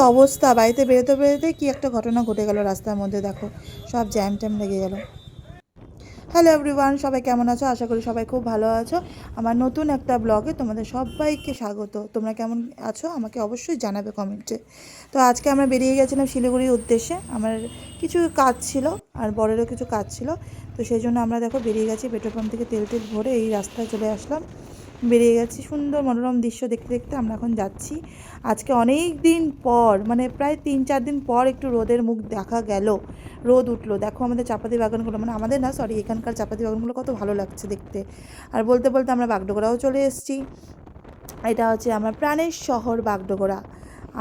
অবস্থা, বাড়িতে বেরোতে বেরোতে কি একটা ঘটনা ঘটে গেল রাস্তার মধ্যে, দেখো সব জ্যাম ট্যাম লেগে গেল। হ্যালো এভরিওয়ান, সবাই কেমন আছো? আশা করি সবাই খুব ভালো আছো। আমার নতুন একটা ব্লগে তোমাদের সবাইকে স্বাগত। তোমরা কেমন আছো আমাকে অবশ্যই জানাবে কমেন্টে। তো আজকে আমরা বেরিয়ে গেছিলাম শিলিগুড়ির উদ্দেশ্যে। আমার কিছু কাজ ছিল আর বড়েরও কিছু কাজ ছিল। তো সেই জন্য আমরা দেখো বেরিয়ে গেছি, পেট্রোল পাম্প থেকে তেল টেল ভরে এই রাস্তায় চলে আসলাম, বেরিয়ে গেছি। সুন্দর মনোরম দৃশ্য দেখতে দেখতে আমরা এখন যাচ্ছি। আজকে অনেক দিন পর, মানে প্রায় 3-4 দিন পর একটু রোদের মুখ দেখা গেল, রোদ উঠলো। দেখো আমাদের চাপাতি বাগানগুলো, মানে আমাদের না সরি, এখানকার চাপাতি বাগানগুলো কত ভালো লাগছে দেখতে। আর বলতে বলতে আমরা বাগডোগরাও চলে এসেছি। এটা হচ্ছে আমার প্রাণের শহর বাগডোগরা।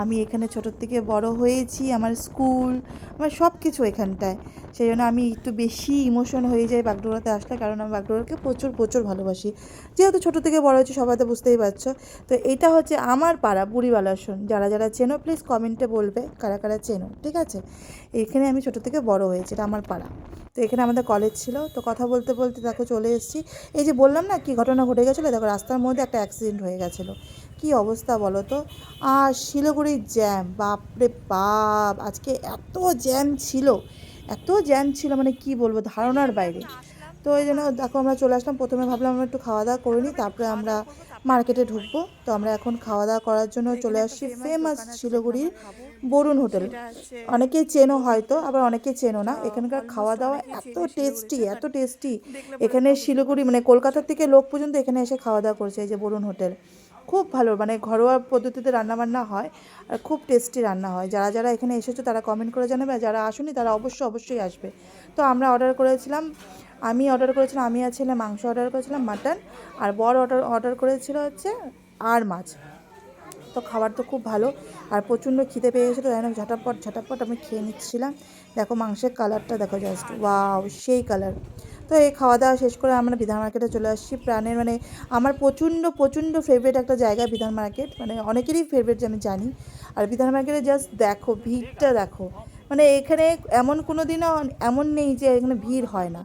আমি এখানে ছোটোর থেকে বড় হয়েছি, আমার স্কুল, আমার সব কিছু এখানটায়। সেই জন্য আমি একটু বেশি ইমোশন হয়ে যাই বাগডোগরাতে আসলে, কারণ আমি বাগডোগরাকে প্রচুর প্রচুর ভালোবাসি। যেহেতু ছোটো থেকে বড় হয়েছি সবাই তো বুঝতেই পারছো। তো এটা হচ্ছে আমার পাড়া বুড়িবালাসন। যারা যারা চেনো প্লিজ কমেন্টে বলবে কারা কারা চেনো, ঠিক আছে? এখানে আমি ছোটো থেকে বড় হয়েছি, এটা আমার পাড়া। তো এখানে আমাদের কলেজ ছিল। তো কথা বলতে বলতে দেখো চলে এসেছি। এই যে বললাম না কি ঘটনা ঘটে গেছিলো, দেখো রাস্তার মধ্যে একটা অ্যাক্সিডেন্ট হয়ে গেছিলো। কি অবস্থা বলো তো। আর শিলিগুড়ির জ্যাম, বাপরে বাপ, আজকে এত জ্যাম ছিল, এত জ্যাম ছিল, মানে কি বলবো, ধারণার বাইরে। তো এই জন্য দেখো আমরা চলে আসলাম। প্রথমে ভাবলাম আমরা একটু খাওয়া দাওয়া করে নিই, তারপরে আমরা মার্কেটে ঢুকবো। তো আমরা এখন খাওয়া দাওয়া করার জন্য চলে আসছি ফেমাস শিলিগুড়ির বরুণ হোটেল। অনেকেই চেনো হয়তো, আবার অনেকেই চেনো না। এখানকার খাওয়া দাওয়া এত টেস্টি, এত টেস্টি। এখানে শিলিগুড়ি মানে কলকাতার থেকে লোক পর্যন্ত এখানে এসে খাওয়া দাওয়া করছে। এই যে বরুণ হোটেল, খুব ভালো, মানে ঘরোয়া পদ্ধতিতে রান্নাবান্না হয় আর খুব টেস্টি রান্না হয়। যারা যারা এখানে এসেছো তারা কমেন্ট করে জানাবে, আর যারা আসুনি তারা অবশ্যই আসবে। তো আমরা অর্ডার করেছিলাম, আমি আর ছেলে মাংস অর্ডার করেছিলাম, মাটন। আর বর অর্ডার করেছিল হচ্ছে আর মাছ। তো খাবার তো খুব ভালো, আর প্রচণ্ড খিদে পেয়ে গেছিলো, তাই না ঝটাপট ঝটাপট আমি খেয়ে নিচ্ছিলাম। দেখো মাংসের কালারটা দেখো, জাস্ট ওয়াও, সেই কালার। তো এই খাওয়া দাওয়া শেষ করে আমরা বিধান মার্কেটে চলে আসছি। প্রাণের মানে আমার প্রচণ্ড প্রচণ্ড ফেভারিট একটা জায়গা বিধান মার্কেট, মানে অনেকেরই ফেভারিট আমি জানি। আর বিধান মার্কেটে জাস্ট দেখো ভিড়টা দেখো, মানে এখানে এমন কোনো দিনও এমন নেই যে এখানে ভিড় হয় না,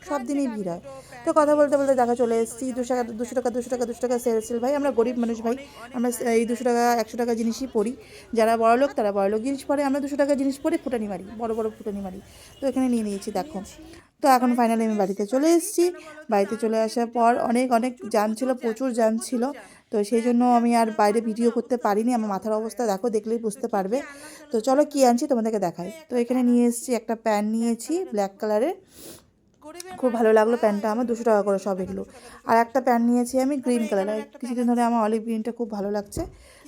সব দিনই ভিড় হয়। তো কথা বলতে বলতে দেখা চলে এসেছি। 200 টাকা সেল ভাই, আমরা গরিব মানুষ ভাই। আমরা এই 200 টাকা 100 টাকা জিনিসই পরি। যারা বড়লোক তারা বড়লোক জিনিস পরে, আমরা 200 টাকা জিনিস পরে ফুটানি মারি, বড় বড় ফুটানি মারি। তো এখানে নিয়ে নিয়েছি দেখো। তো এখন ফাইনালি আমি বাড়িতে চলে এসেছি। বাড়িতে চলে আসার পর অনেক অনেক জ্যাম ছিল, প্রচুর জ্যাম ছিল। তো সেই জন্য আমি আর বাইরে ভিডিও করতে পারিনি। আমার মাথার অবস্থা দেখো, দেখলেই বুঝতে পারবে। তো চলো কী আনছি তোমাদেরকে দেখাই। তো এখানে নিয়ে এসেছি একটা প্যান্ট, নিয়েছি ব্ল্যাক কালারের, খুব ভালো লাগলো প্যান্টটা আমার, 200 টাকা করে সব এগুলো। আর একটা প্যান্ট নিয়েছি আমি গ্রিন কালারের, কিছুদিন ধরে আমার অলিভ গ্রিনটা খুব ভালো লাগছে।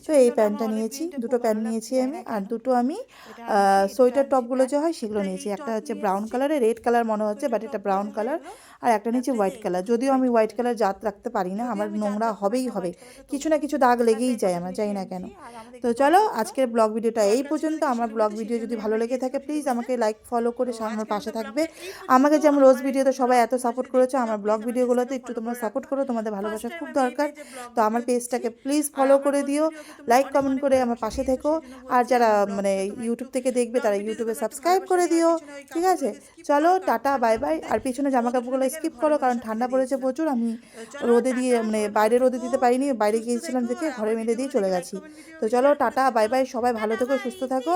তো এই প্যান্টটা নিয়েছি, দুটো প্যান্ট নিয়েছি আমি। আর দুটো আমি সোয়েটার টপগুলো যে হয় সেগুলো নিয়েছি। একটা হচ্ছে ব্রাউন কালারের, রেড কালার মনে হচ্ছে বাট এটা ব্রাউন কালার। আর একটা নিয়েছি হোয়াইট কালার। যদিও আমি হোয়াইট কালার জাত রাখতে পারি না, আমার নোংরা হবেই হবে, কিছু না কিছু দাগ লেগেই যায় আমার, জানি না কেন। তো চলো আজকের ব্লগ ভিডিওটা এই পর্যন্ত। আমার ব্লগ ভিডিও যদি ভালো লেগে থাকে প্লিজ আমাকে লাইক ফলো করে আমার পাশে থাকবে। আমাকে যেমন রোজ ভিডিওতে সবাই এত সাপোর্ট করেছো, আমার ব্লগ ভিডিওগুলোতে একটু তোমরা সাপোর্ট করো, তোমাদের ভালোবাসা খুব দরকার। তো আমার পেজটাকে প্লিজ ফলো করে দিও, লাইক কমেন্ট করে আমার পাশে থেকো। আর যারা মানে ইউটিউব থেকে দেখবে তারা ইউটিউবে সাবস্ক্রাইব করে দিও, ঠিক আছে? চলো টাটা বাই বাই। আর পিছনে জামা কাপড়গুলো স্কিপ করো, কারণ ঠান্ডা পড়েছে প্রচুর। আমি রোদে দিয়ে মানে বাইরে রোদে দিতে পারিনি, বাইরে গিয়েছিলাম দেখে ঘরে মেলে দিয়ে চলে গেছি। তো চলো টাটা বাই বাই, সবাই ভালো থেকো, সুস্থ থাকো।